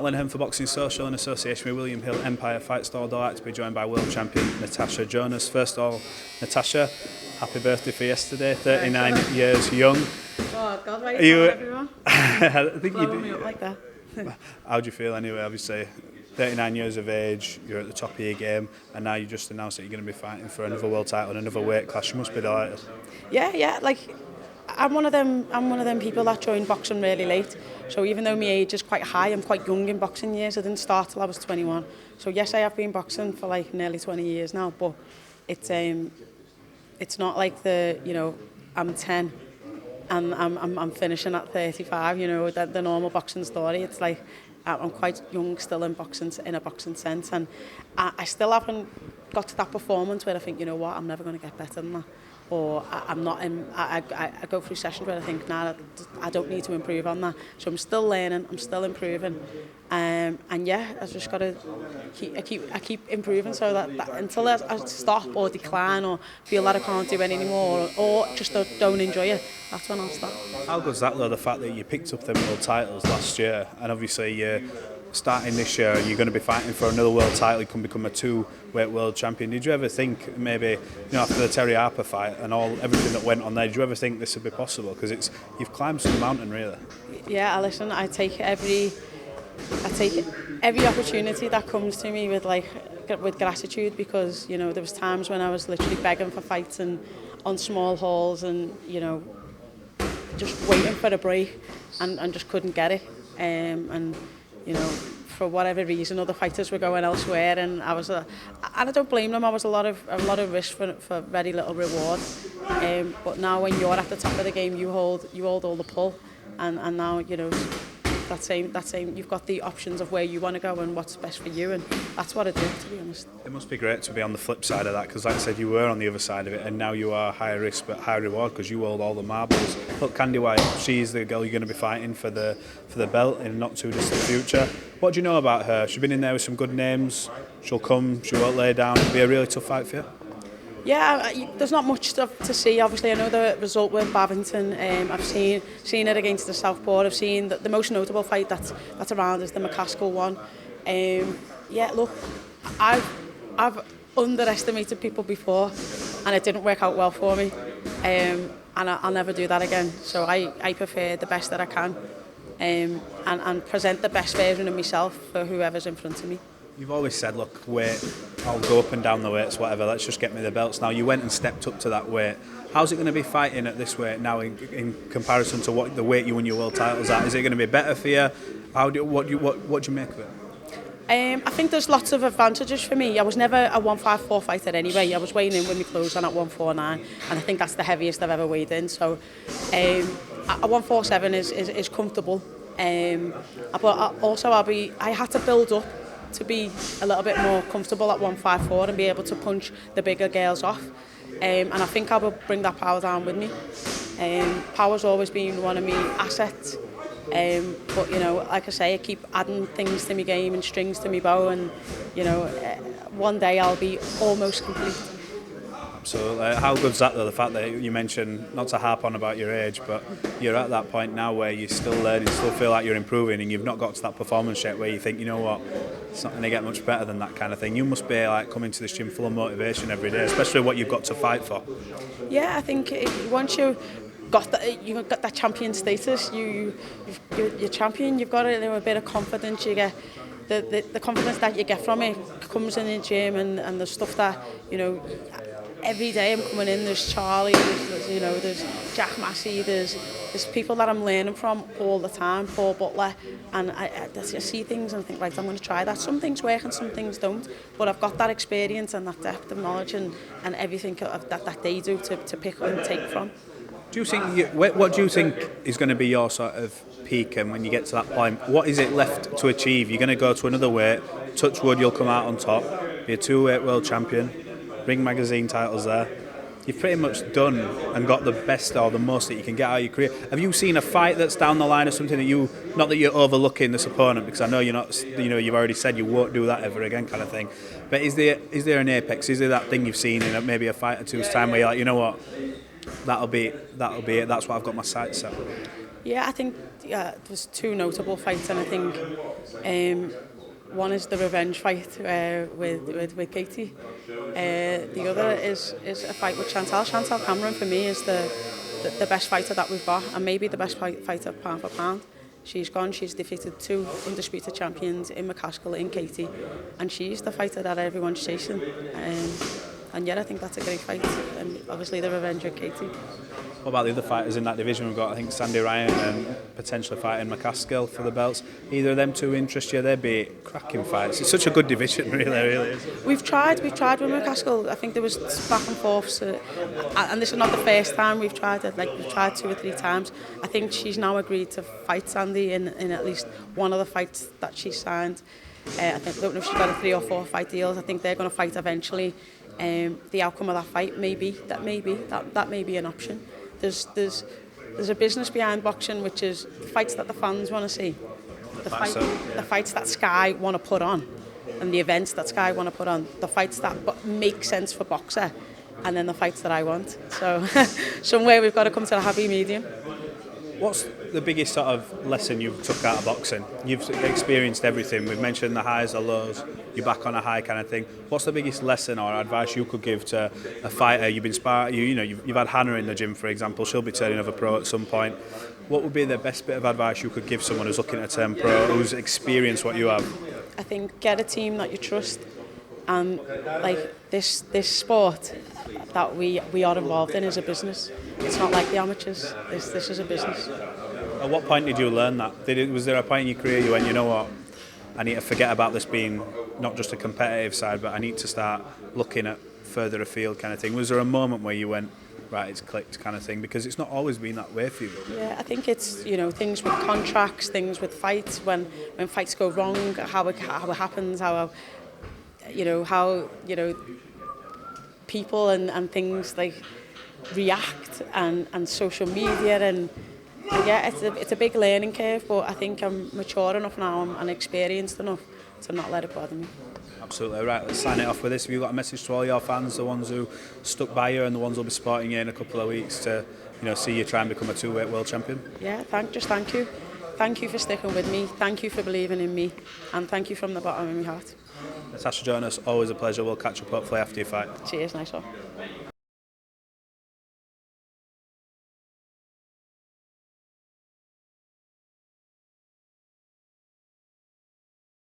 Lenihan for Boxing Social in association with William Hill Empire Fight Store. Delighted to be joined by world champion Natasha Jonas. First of all, Natasha, happy birthday for yesterday, 39 years young. Oh God, why are you everyone? I think blowing me up like that. How do you feel anyway? Obviously, 39 years of age, you're at the top of your game, and now you just announced that you're going to be fighting for another world title and another weight class. You must be delighted. Yeah, like I'm one of them people that joined boxing really late. So even though my age is quite high, I'm quite young in boxing years. I didn't start till I was 21. So yes, I have been boxing for like nearly 20 years now, but it's not like I'm 10 and I'm finishing at 35. You know, the normal boxing story. It's like I'm quite young still in boxing, in a boxing sense, and I still haven't got to that performance where I think, you know what, I'm never going to get better than that. Or I'm not in. I go through sessions where I think, nah, I don't need to improve on that. So I'm still learning, I'm still improving, and yeah, I just got to keep improving so that until I stop or decline or feel that I can't do it anymore or just don't enjoy it, that's when I'll stop. How good's that though? The fact that you picked up them world titles last year, and obviously you're starting this year, you're going to be fighting for another world title. You can become a two-weight world champion. Did you ever think maybe, after the Terry Harper fight and everything that went on there, did you ever think this would be possible? Because you've climbed some mountain, really. Yeah, listen, I take every opportunity that comes to me with gratitude, because there was times when I was literally begging for fights and on small halls and just waiting for a break and just couldn't get it. For whatever reason, other fighters were going elsewhere, and and I don't blame them. I was a lot of risk for very little reward. But now, when you're at the top of the game, you hold all the pull, and now that same you've got the options of where you want to go and what's best for you, and that's what I do, to be honest. It must be great to be on the flip side of that, because like I said, you were on the other side of it, and now you are high risk but high reward because you hold all the marbles. Look, Candy White, she's the girl you're going to be fighting for the belt in not too distant future. What do you know about her? She's been in there with some good names. She won't lay down. It'll be a really tough fight for you. Yeah, there's not much stuff to see. Obviously, I know the result with Babington. I've seen it against the Southpaw. I've seen the most notable fight that's around is the McCaskill one. Yeah, look, I've underestimated people before, and it didn't work out well for me. And I'll never do that again. So I prefer the best that I can, and present the best version of myself for whoever's in front of me. You've always said, look, weight, I'll go up and down the weights, whatever, let's just get me the belts. Now, you went and stepped up to that weight. How's it going to be fighting at this weight now in comparison to what the weight you won your world titles at? Is it going to be better for you? What do you make of it? I think there's lots of advantages for me. I was never a 154 fighter anyway. I was weighing in with my clothes on at 149, and I think that's the heaviest I've ever weighed in. So a 147 is comfortable. But also I had to build up to be a little bit more comfortable at 154 and be able to punch the bigger girls off. And I think I will bring that power down with me. Power's always been one of my assets. But like I say, I keep adding things to my game and strings to my bow, and one day I'll be almost complete. So how good's that though, the fact that you mentioned, not to harp on about your age, but you're at that point now where you're still learning, still feel like you're improving, and you've not got to that performance yet where you think, you know what, it's not going to get much better than that kind of thing. You must be like coming to this gym full of motivation every day, especially what you've got to fight for. Yeah, I think once you've got that champion status, you're champion, you've got a bit of confidence. You get the confidence that you get from it comes in the gym, and the stuff that every day I'm coming in, there's Charlie, there's Jack Massey, there's people that I'm learning from all the time, Paul Butler, and I see things and I think, right, I'm going to try that. Some things work and some things don't, but I've got that experience and that depth of knowledge and everything that they do to pick up and take from. Do you think what do you think is going to be your sort of peak, and when you get to that point, what is it left to achieve? You're going to go to another weight, touch wood, you'll come out on top, be a two-weight world champion, Ring magazine titles there. you've pretty much done and got the best or the most that you can get out of your career. Have you seen a fight that's down the line or something that you, not that you're overlooking this opponent, because I know you're not, you know, you've already said you won't do that ever again kind of thing, but is there an apex? Is there that thing you've seen in maybe a fight or two's time where you're like, you know what, that'll be it, that's what I've got my sights set? Yeah, I think there's two notable fights, and I think one is the revenge fight with Katie. The other is a fight with Chantelle. Chantelle Cameron for me is the best fighter that we've got, and maybe the best fighter pound for pound. She's defeated 2 undisputed champions in McCaskill, in Katie, and she's the fighter that everyone's chasing. And yeah, I think that's a great fight, and obviously the revenge of Katie. What about the other fighters in that division? We've got, I think, Sandy Ryan and potentially fighting McCaskill for the belts. Either of them two interest you? They'd be cracking fights. It's such a good division, really is. We've tried with McCaskill. I think there was back and forth, and this is not the first time we've tried it. Like, we've tried 2 or 3 times. I think she's now agreed to fight Sandy in at least one of the fights that she's signed. I don't know if she's got a 3 or 4 fight deals. I think they're going to fight eventually. The outcome of that fight may be that may be an option. There's a business behind boxing, which is the fights that the fans want to see, the fights that Sky want to put on, and the events that Sky want to put on, the fights that make sense for boxer, and then the fights that I want. So somewhere we've got to come to a happy medium. What's the biggest sort of lesson you've took out of boxing? You've experienced everything. We've mentioned the highs, the lows, you're back on a high kind of thing. What's the biggest lesson or advice you could give to a fighter? You've been you've had Hannah in the gym, for example. She'll be turning over pro at some point. What would be the best bit of advice you could give someone who's looking to turn pro, who's experienced what you have? I think get a team that you trust, and like this sport that we are involved in is a business. It's not like the amateurs. This is a business. At what point did you learn that? Was there a point in your career you went, you know what, I need to forget about this being not just a competitive side, but I need to start looking at further afield kind of thing? Was there a moment where you went, right, it's clicked kind of thing? Because it's not always been that way for you. Yeah, I think it's, things with contracts, things with fights, when fights go wrong, how it happens, how people and things like react, and social media, and yeah, it's a big learning curve, but I think I'm mature enough now and experienced enough to not let it bother me. Absolutely. Right, let's sign it off with this. Have you got a message to all your fans, the ones who stuck by you and the ones who'll be supporting you in a couple of weeks to see you try and become a 2-weight world champion? Yeah, thank you. Thank you for sticking with me. Thank you for believing in me, and thank you from the bottom of my heart. Natasha Jonas, always a pleasure. We'll catch up hopefully after your fight. Cheers, nice one.